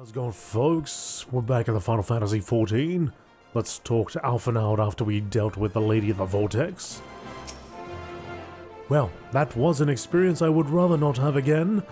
How's it going, folks? We're back in the Final Fantasy XIV. Let's talk to Alphinaud after we dealt with the Lady of the Vortex. Well, that was an experience I would rather not have again.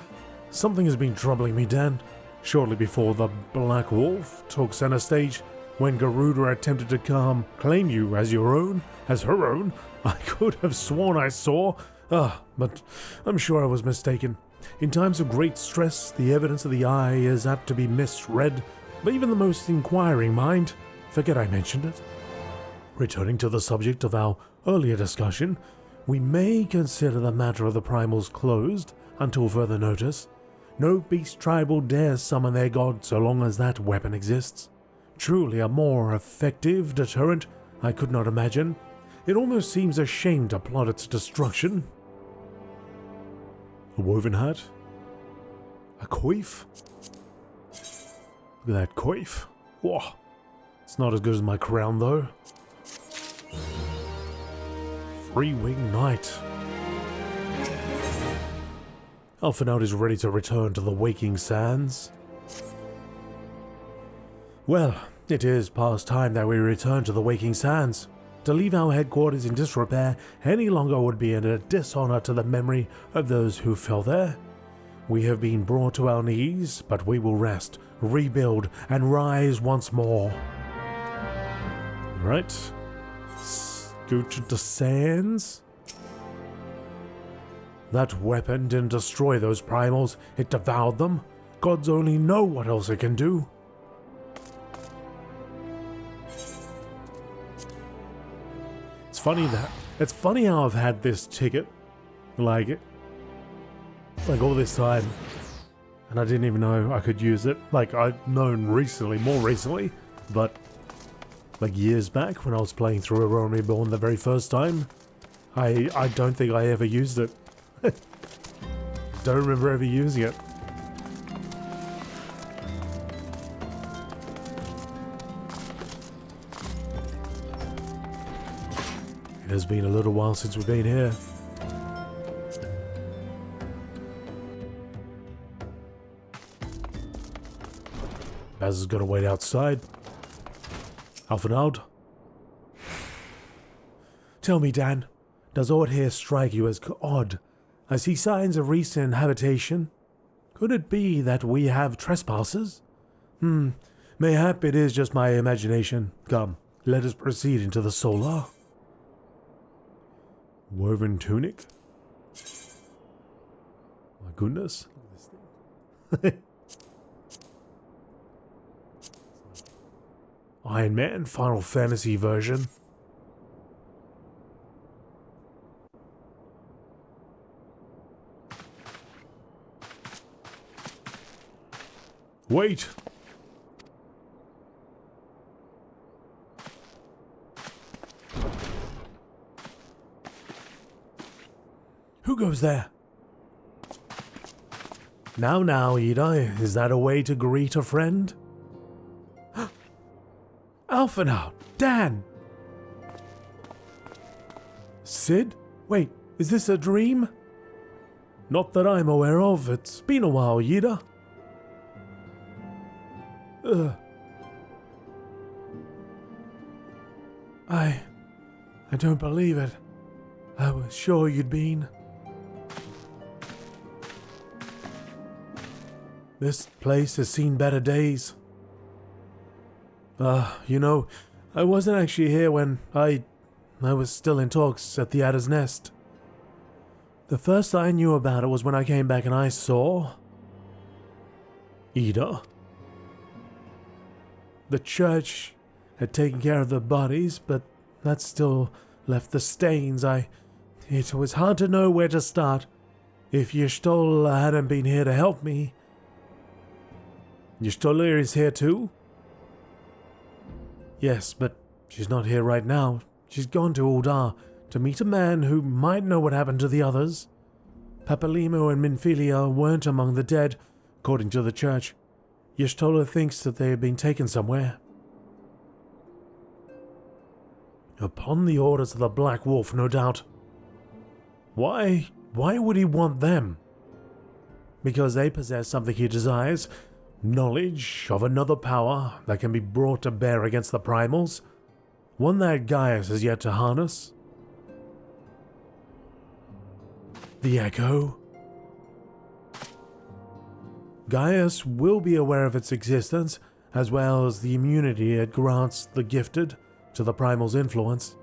Something has been troubling me, Dan. Shortly before the Black Wolf took center stage, when Garuda attempted to claim you as your own, as her own, I could have sworn I saw. But I'm sure I was mistaken. In times of great stress, the evidence of the eye is apt to be misread, but even the most inquiring mind, forget I mentioned it. Returning to the subject of our earlier discussion, we may consider the matter of the primals closed until further notice. No beast tribe will dare summon their god so long as that weapon exists. Truly a more effective deterrent I could not imagine. It almost seems a shame to plot its destruction. A woven hat? A coif? Look at that coif. Whoa. It's not as good as my crown though. Free-wing knight. Alphinaud is ready to return to the waking sands. Well, it is past time that we return to the waking sands. To leave our headquarters in disrepair any longer would be a dishonor to the memory of those who fell there. We have been brought to our knees, but we will rest, rebuild, and rise once more. Right. Scoot to the sands. That weapon didn't destroy those primals, it devoured them. Gods only know what else it can do. It's funny how I've had this ticket like all this time and I didn't even know I could use it. Like, I've known recently, more recently, but like years back when I was playing through Reborn the very first time, I don't think I ever used it. Don't remember ever using it. It has been a little while since we've been here. Baz is gonna wait outside. Alphinaud? Tell me, Dan, does aught here strike you as odd? I see signs of recent habitation. Could it be that we have trespassers? Mayhap it is just my imagination. Come, let us proceed into the solar. Woven tunic? My goodness. Look at this thing. Iron Man Final Fantasy version. Wait! Who goes there? Now, Ida, is that a way to greet a friend? Alphinaud! Dan! Sid? Wait, is this a dream? Not that I'm aware of. It's been a while, Ida. I don't believe it. I was sure you'd been. This place has seen better days. You know, I wasn't actually here when I was still in talks at the Adder's Nest. The first I knew about it was when I came back and I saw... Ida? The church had taken care of the bodies, but that still left the stains. It was hard to know where to start. If Y'shtola hadn't been here to help me... Y'shtola is here too? Yes, but she's not here right now. She's gone to Uldar to meet a man who might know what happened to the others. Papalimo and Minfilia weren't among the dead, according to the church. Y'shtola thinks that they have been taken somewhere. Upon the orders of the Black Wolf, no doubt. Why would he want them? Because they possess something he desires. Knowledge of another power that can be brought to bear against the primals, one that Gaius has yet to harness. The Echo. Gaius will be aware of its existence, as well as the immunity it grants the gifted to the primal's influence.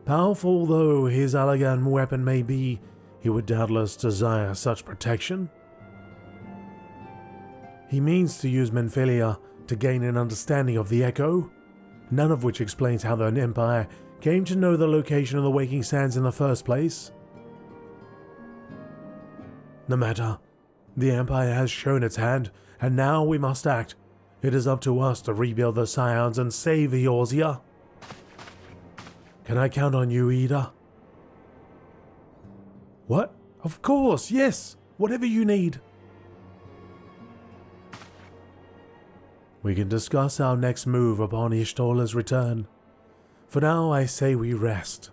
Powerful though his elegant weapon may be, he would doubtless desire such protection. He means to use Menphilia to gain an understanding of the Echo, none of which explains how the Empire came to know the location of the Waking Sands in the first place. No matter, the Empire has shown its hand, and now we must act. It is up to us to rebuild the Scions and save Eorzea. Can I count on you, Ida? What? Of course, yes! Whatever you need. We can discuss our next move upon Y'shtola's return. For now, I say we rest.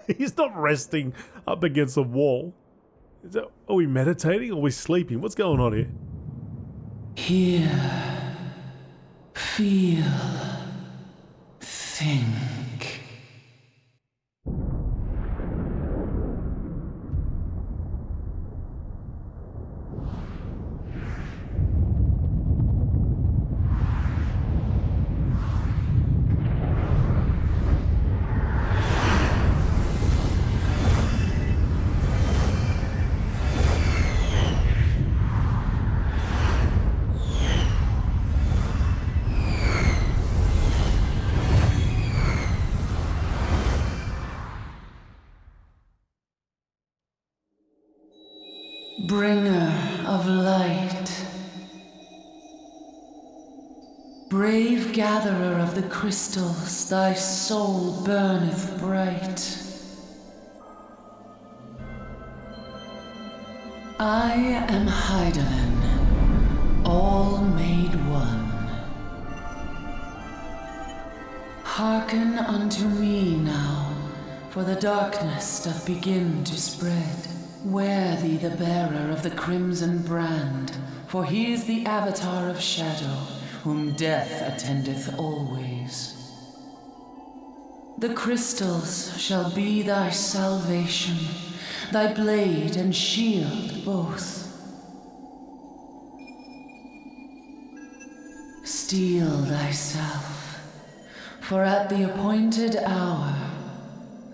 He's not resting up against a wall. Are we meditating or are we sleeping? What's going on here? Hear, feel, think. Bringer of light, brave gatherer of the crystals, thy soul burneth bright. I am Hydaelyn, all made one. Hearken unto me now, for the darkness doth begin to spread. Wear thee the bearer of the crimson brand, for he is the avatar of shadow, whom death attendeth always. The crystals shall be thy salvation, thy blade and shield both. Steel thyself, for at the appointed hour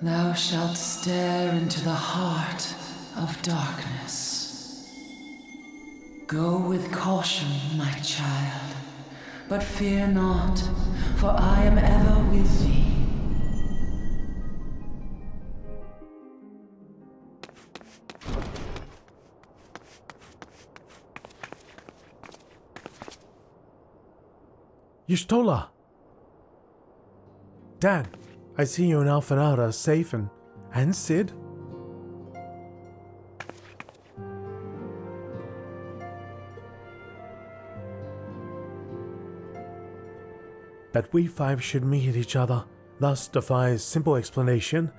thou shalt stare into the heart of darkness. Go with caution, my child, but fear not, for I am ever with thee. Y'shtola! Dan, I see you and Alphanada safe and Sid. That we five should meet each other thus defies simple explanation.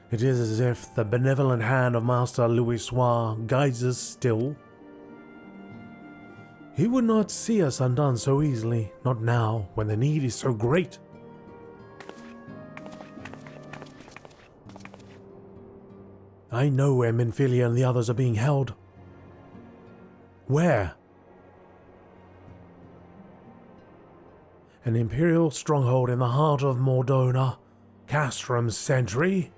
It is as if the benevolent hand of Master Louisoix guides us still. He would not see us undone so easily, not now, when the need is so great. I know where Menphilia and the others are being held. Where? An Imperial stronghold in the heart of Mordona, Castrom's Sentry.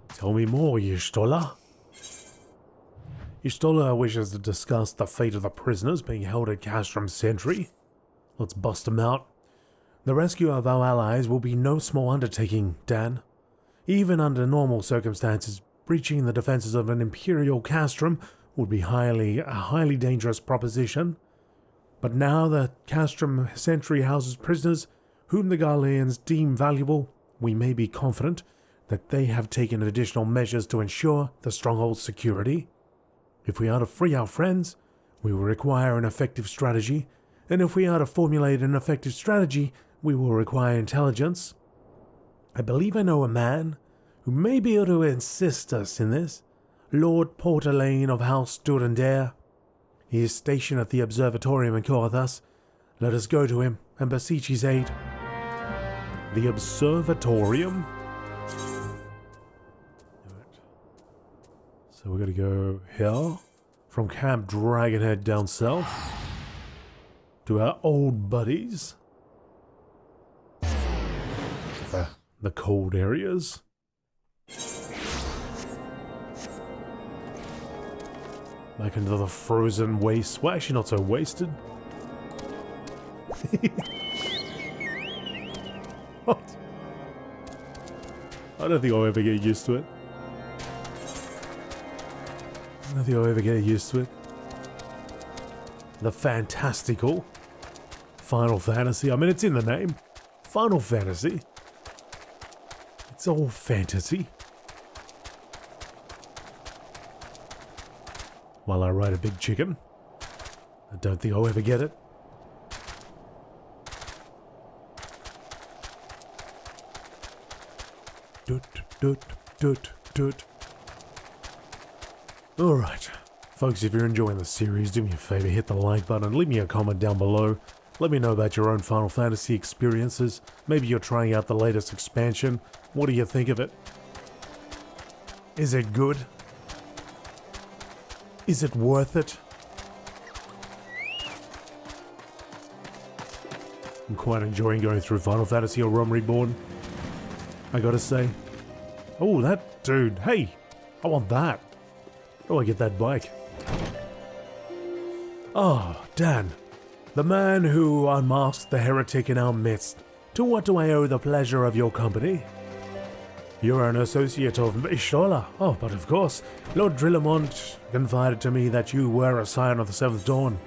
Tell me more, Y'shtola. Y'shtola wishes to discuss the fate of the prisoners being held at Castrom's Sentry. Let's bust them out. The rescue of our allies will be no small undertaking, Dan. Even under normal circumstances, breaching the defenses of an Imperial Castrum would be a highly dangerous proposition. But now the Castrum Sentry houses prisoners whom the Garleans deem valuable, we may be confident that they have taken additional measures to ensure the stronghold's security. If we are to free our friends, we will require an effective strategy, and if we are to formulate an effective strategy, we will require intelligence. I believe I know a man who may be able to assist us in this. Lord Portalane of House Durandare. He is stationed at the observatorium in Corthus. Let us go to him and beseech his aid. The observatorium? So we're going to go here, from Camp Dragonhead down south, to our old buddies. The cold areas. Back into the frozen waste. Well, actually not so wasted. What? I don't think I'll ever get used to it. I don't think I'll ever get used to it. The fantastical Final Fantasy. I mean, it's in the name. Final Fantasy. It's all fantasy. While I ride a big chicken. I don't think I'll ever get it. Alright. Folks, if you're enjoying the series, do me a favor, hit the like button, leave me a comment down below. Let me know about your own Final Fantasy experiences. Maybe you're trying out the latest expansion. What do you think of it? Is it good? Is it worth it? I'm quite enjoying going through Final Fantasy or Reborn, I gotta say. Oh, that dude. Hey, I want that. How do I get that bike? Oh, Dan. The man who unmasked the heretic in our midst. To what do I owe the pleasure of your company? You're an associate of Ishola. Oh, but of course, Lord Drillamont confided to me that you were a scion of the Seventh Dawn.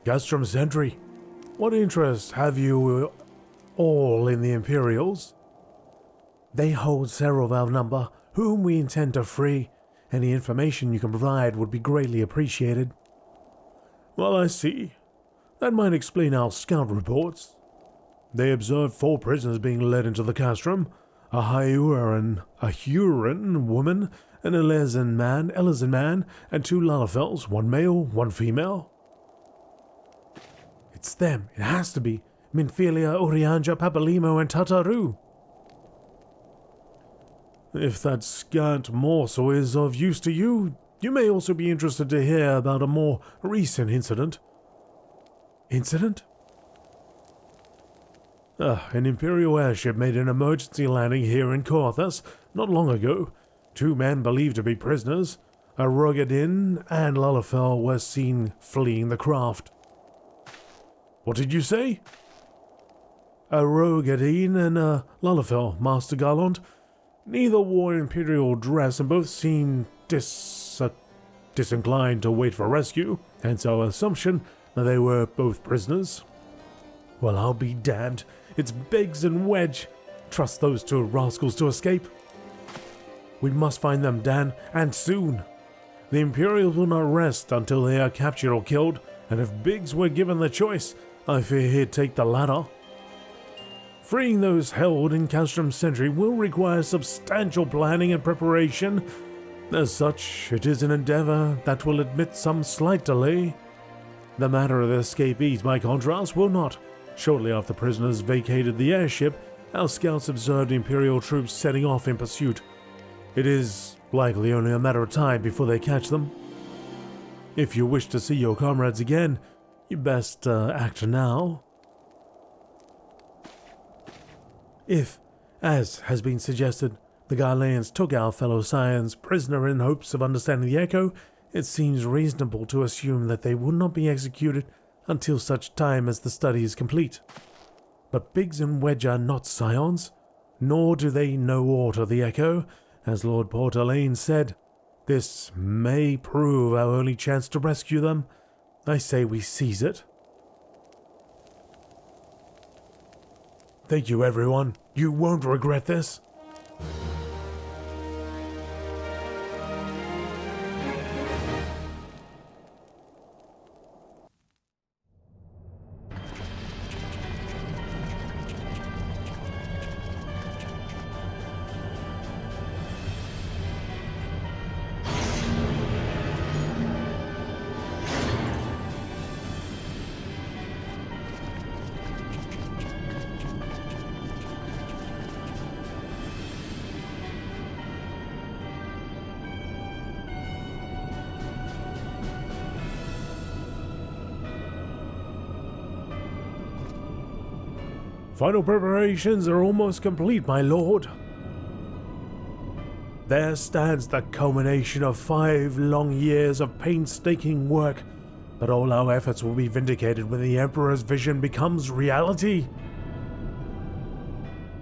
Castrum Sentry, what interest have you all in the Imperials? They hold several of our number, whom we intend to free. Any information you can provide would be greatly appreciated. Well, I see. That might explain our scout reports. They observed 4 prisoners being led into the castrum, a Huron woman, an Elezen man, and 2 Lalafels, 1 male, 1 female. It's them. It has to be. Minfilia, Orianja, Papalimo, and Tataru. If that scant morsel is of use to you, you may also be interested to hear about a more recent incident. Incident? An Imperial airship made an emergency landing here in Corthus not long ago. 2 men believed to be prisoners, a Rogadin and Lalafel, were seen fleeing the craft. What did you say? A Rogadin and a Lalafel, Master Garland. Neither wore Imperial dress and both seemed disinclined to wait for rescue, hence our assumption that they were both prisoners. Well, I'll be damned. It's Biggs and Wedge. Trust those 2 rascals to escape. We must find them, Dan, and soon. The Imperials will not rest until they are captured or killed, and if Biggs were given the choice, I fear he'd take the latter. Freeing those held in Castrum Sentry will require substantial planning and preparation. As such, it is an endeavor that will admit some slight delay. The matter of the escapees, by contrast, will not. Shortly after prisoners vacated the airship, our scouts observed Imperial troops setting off in pursuit. It is likely only a matter of time before they catch them. If you wish to see your comrades again, you best act now. If, as has been suggested, the Garleans took our fellow scions prisoner in hopes of understanding the Echo, it seems reasonable to assume that they will not be executed until such time as the study is complete. But Biggs and Wedge are not scions. nor do they know aught of the Echo. As Lord Portalane said, this may prove our only chance to rescue them. I say we seize it. Thank you, everyone. You won't regret this. Final preparations are almost complete, my lord. There stands the culmination of 5 long years of painstaking work, but all our efforts will be vindicated when the Emperor's vision becomes reality.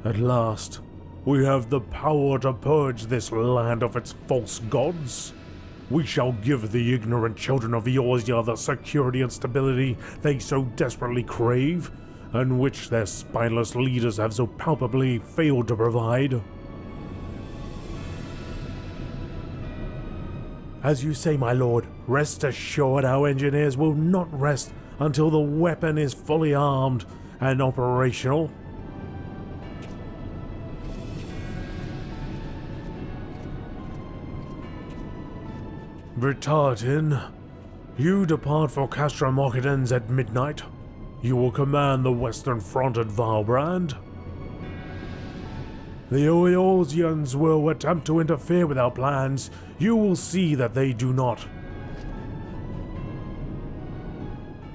At last, we have the power to purge this land of its false gods. We shall give the ignorant children of Eorzea the security and stability they so desperately crave, and which their spineless leaders have so palpably failed to provide. As you say, my lord, rest assured our engineers will not rest until the weapon is fully armed and operational. Vitartin, you depart for Castra Morcadens at midnight. You will command the western front at Valbrand. The Eorzeans will attempt to interfere with our plans. You will see that they do not.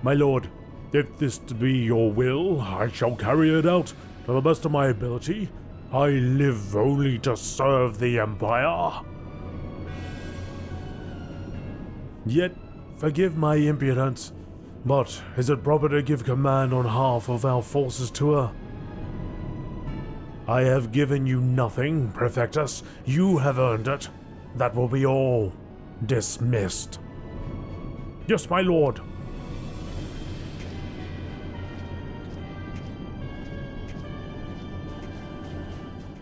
My lord, if this be your will, I shall carry it out to the best of my ability. I live only to serve the Empire. Yet, forgive my impudence, but is it proper to give command on half of our forces to her? I have given you nothing, Prefectus. You have earned it. That will be all. Dismissed. Yes, my lord.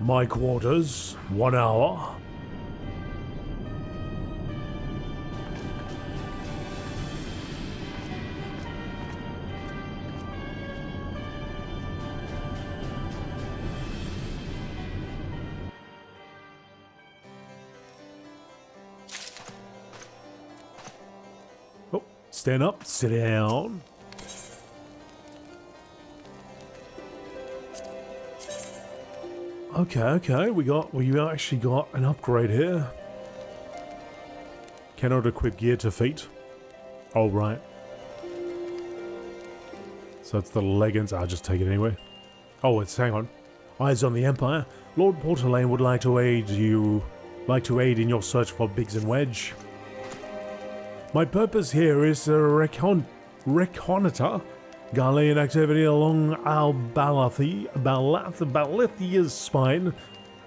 My quarters, 1 hour. Stand up, sit down. Okay, we actually got an upgrade here. Cannot equip gear to feet. Oh, right. So it's the leggings. I'll just take it anyway. Oh, hang on. Eyes on the Empire. Lord Portalane would like to aid in your search for Biggs and Wedge. My purpose here is to reconnoiter Garlean activity along Balithria's spine.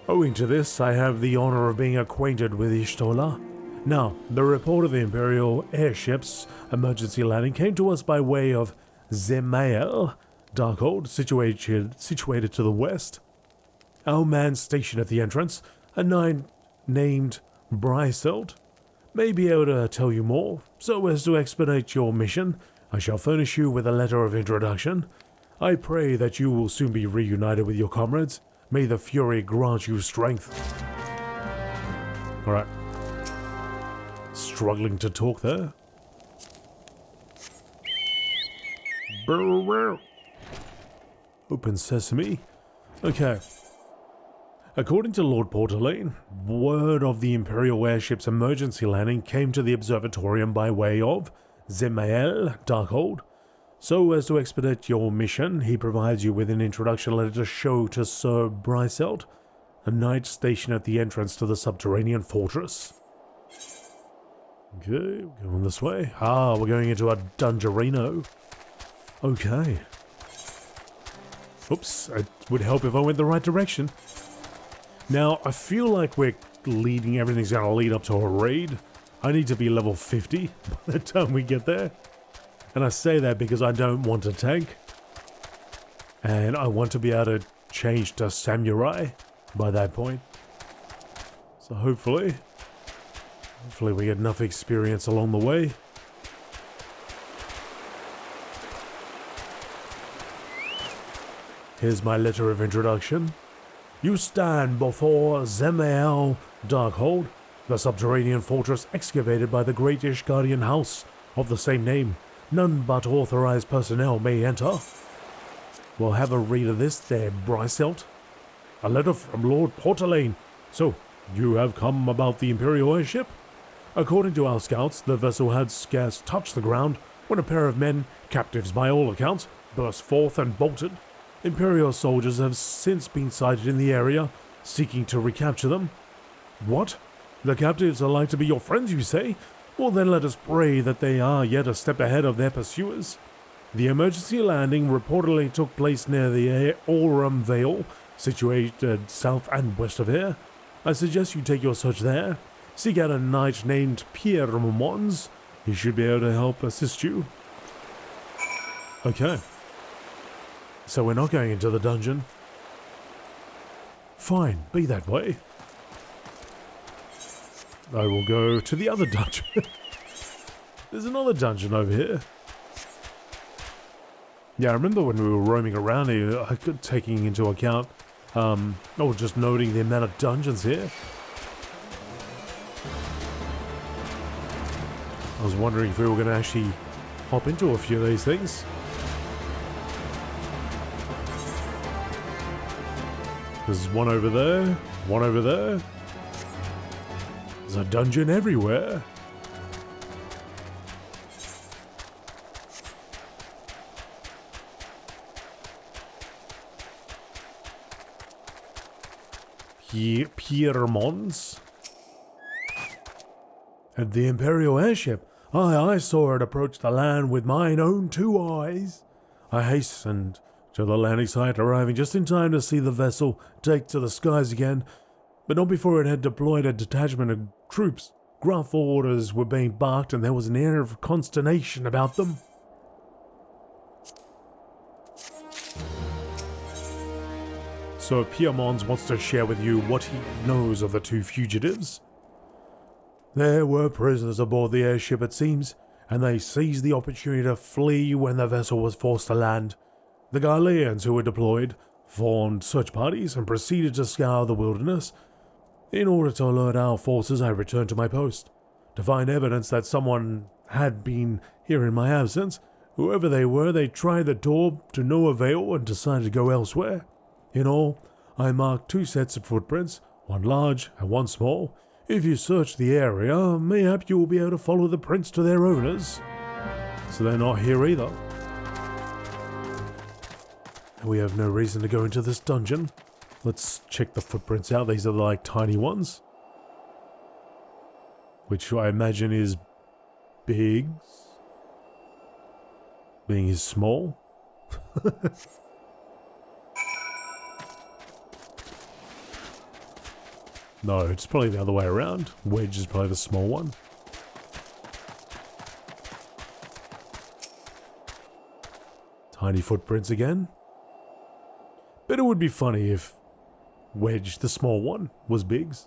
Owing to this, I have the honor of being acquainted with Y'shtola. Now, the report of the Imperial airships emergency landing came to us by way of Zemael, Darkhold, situated to the west. Our man stationed at the entrance, a knight named Bryselt, may be able to tell you more. So as to expedite your mission, I shall furnish you with a letter of introduction. I pray that you will soon be reunited with your comrades. May the Fury grant you strength. Alright. Struggling to talk there. Open sesame. Okay. According to Lord Portalane, word of the Imperial airship's emergency landing came to the observatorium by way of Zemael, Darkhold. So as to expedite your mission, he provides you with an introduction letter to show to Sir Bryselt, a knight stationed at the entrance to the subterranean fortress. Okay, we're going this way. Ah, we're going into a Dungerino. Okay. Oops, it would help if I went the right direction. Now, I feel like everything's going to lead up to a raid. I need to be level 50 by the time we get there. And I say that because I don't want a tank. And I want to be able to change to samurai by that point. So hopefully we get enough experience along the way. Here's my letter of introduction. You stand before Zemael Darkhold, the subterranean fortress excavated by the great Ishgardian house of the same name. None but authorized personnel may enter. We'll have a read of this there, Brycelt. A letter from Lord Portalane. So, you have come about the Imperial airship? According to our scouts, the vessel had scarce touched the ground when a pair of men, captives by all accounts, burst forth and bolted. Imperial soldiers have since been sighted in the area, seeking to recapture them. What? The captives are like to be your friends, you say? Well then let us pray that they are yet a step ahead of their pursuers. The emergency landing reportedly took place near the Aurum Vale, situated south and west of here. I suggest you take your search there. Seek out a knight named Pierre Mons. He should be able to help assist you. Okay. So we're not going into the dungeon. Fine, be that way. I will go to the other dungeon. There's another dungeon over here. Yeah, I remember when we were roaming around here, taking into account, or just noting the amount of dungeons here. I was wondering if we were going to actually hop into a few of these things. There's one over there, one over there. There's a dungeon everywhere. Pierre Mons. At the Imperial airship, I saw it approach the land with mine own two eyes. I hastened to the landing site, arriving just in time to see the vessel take to the skies again, but not before it had deployed a detachment of troops. Gruff orders were being barked and there was an air of consternation about them. So Pierre Mons wants to share with you what he knows of the two fugitives. There were prisoners aboard the airship, it seems, and they seized the opportunity to flee when the vessel was forced to land. The Garleans who were deployed formed search parties and proceeded to scour the wilderness. In order to alert our forces, I returned to my post to find evidence that someone had been here in my absence. Whoever they were, they tried the door to no avail and decided to go elsewhere. In all, I marked 2 sets of footprints, one large and one small. If you search the area, mayhap you will be able to follow the prints to their owners. So they're not here either. We have no reason to go into this dungeon. Let's check the footprints out. These are like tiny ones. Which I imagine is Biggs. Being is small. No, it's probably the other way around. Wedge is probably the small one. Tiny footprints again. But it would be funny if Wedge, the small one, was Biggs.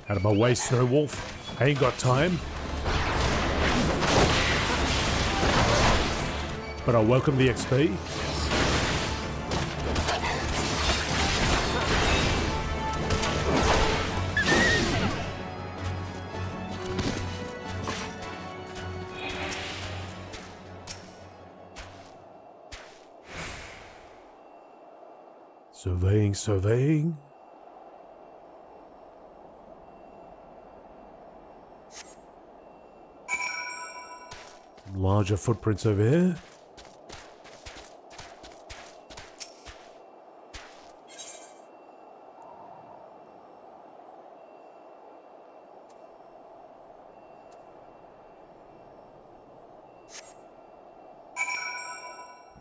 Out of my way, Snow Wolf. I ain't got time. But I welcome the XP. Surveying. Larger footprints over here.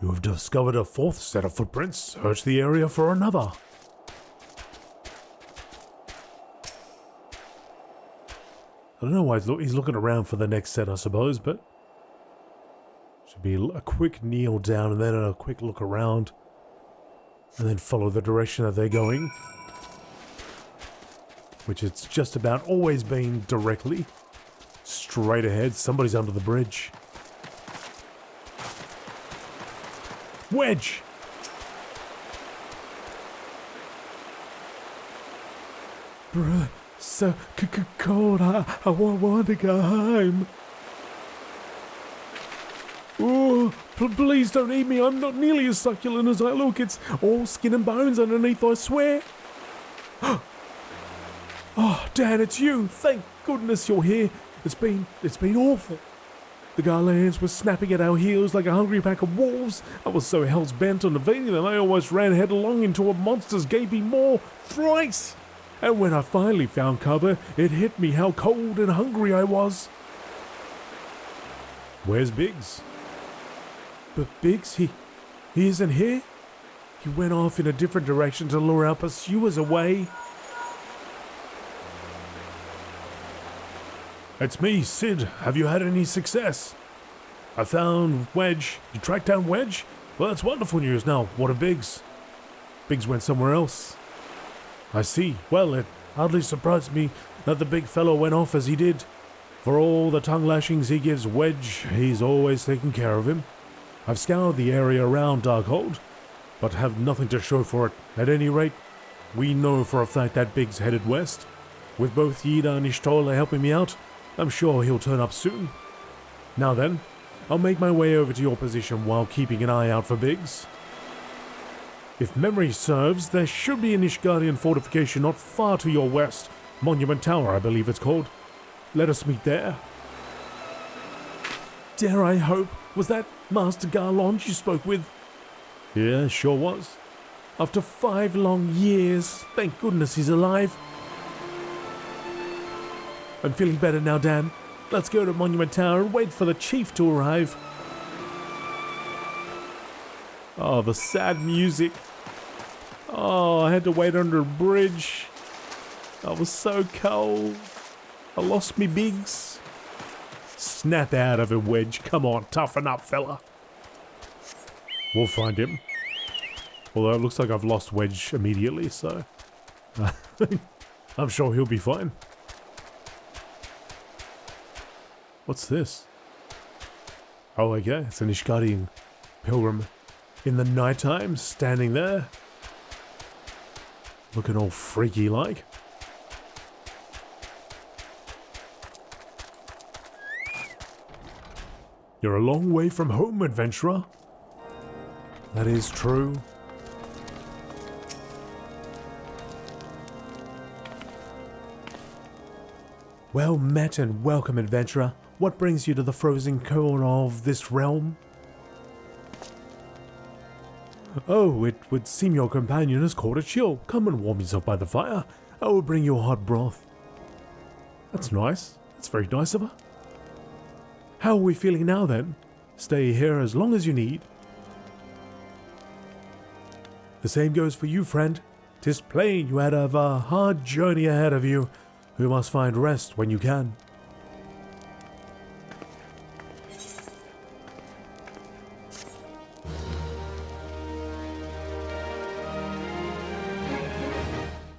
You have discovered a fourth set of footprints. Search the area for another. I don't know why he's looking around for the next set, I suppose, but should be a quick kneel down and then a quick look around and then follow the direction that they're going, which it's just about always been directly straight ahead. Somebody's under the bridge. Wedge! Bruh, so cold. I want to go home. Oh, please don't eat me. I'm not nearly as succulent as I look. It's all skin and bones underneath, I swear. Oh, Dan, it's you. Thank goodness you're here. It's been awful. The Garlands were snapping at our heels like a hungry pack of wolves. I was so hell's bent on evading them, I almost ran headlong into a monster's gaping maw thrice. And when I finally found cover, it hit me how cold and hungry I was. Where's Biggs? But Biggs, he isn't here? He went off in a different direction to lure our pursuers away. It's me, Sid. Have you had any success? I found Wedge. You tracked down Wedge? Well, that's wonderful news. Now, what of Biggs? Biggs went somewhere else. I see. Well, it hardly surprised me that the big fellow went off as he did. For all the tongue lashings he gives Wedge, he's always taking care of him. I've scoured the area around Darkhold, but have nothing to show for it. At any rate, we know for a fact that Biggs headed west. With both Yida and Ishtola helping me out, I'm sure he'll turn up soon. Now then, I'll make my way over to your position while keeping an eye out for Biggs. If memory serves, there should be an Ishgardian fortification not far to your west. Monument Tower, I believe it's called. Let us meet there. Dare I hope, was that Master Garlond you spoke with? Yeah, sure was. After 5 long years, thank goodness he's alive. I'm feeling better now, Dan. Let's go to Monument Tower and wait for the chief to arrive. Oh, the sad music. Oh, I had to wait under a bridge. I was so cold. I lost me Biggs. Snap out of it, Wedge. Come on, toughen up, fella. We'll find him. Although it looks like I've lost Wedge immediately, so I'm sure he'll be fine. What's this? Oh, okay, it's an Ishgardian pilgrim in the nighttime, standing there. Looking all freaky like. You're a long way from home, adventurer. That is true. Well met and welcome, adventurer. What brings you to the frozen core of this realm? Oh, it would seem your companion has caught a chill. Come and warm yourself by the fire. I will bring you a hot broth. That's nice. That's very nice of her. How are we feeling now then? Stay here as long as you need. The same goes for you, friend. 'Tis plain you had a hard journey ahead of you. You must find rest when you can.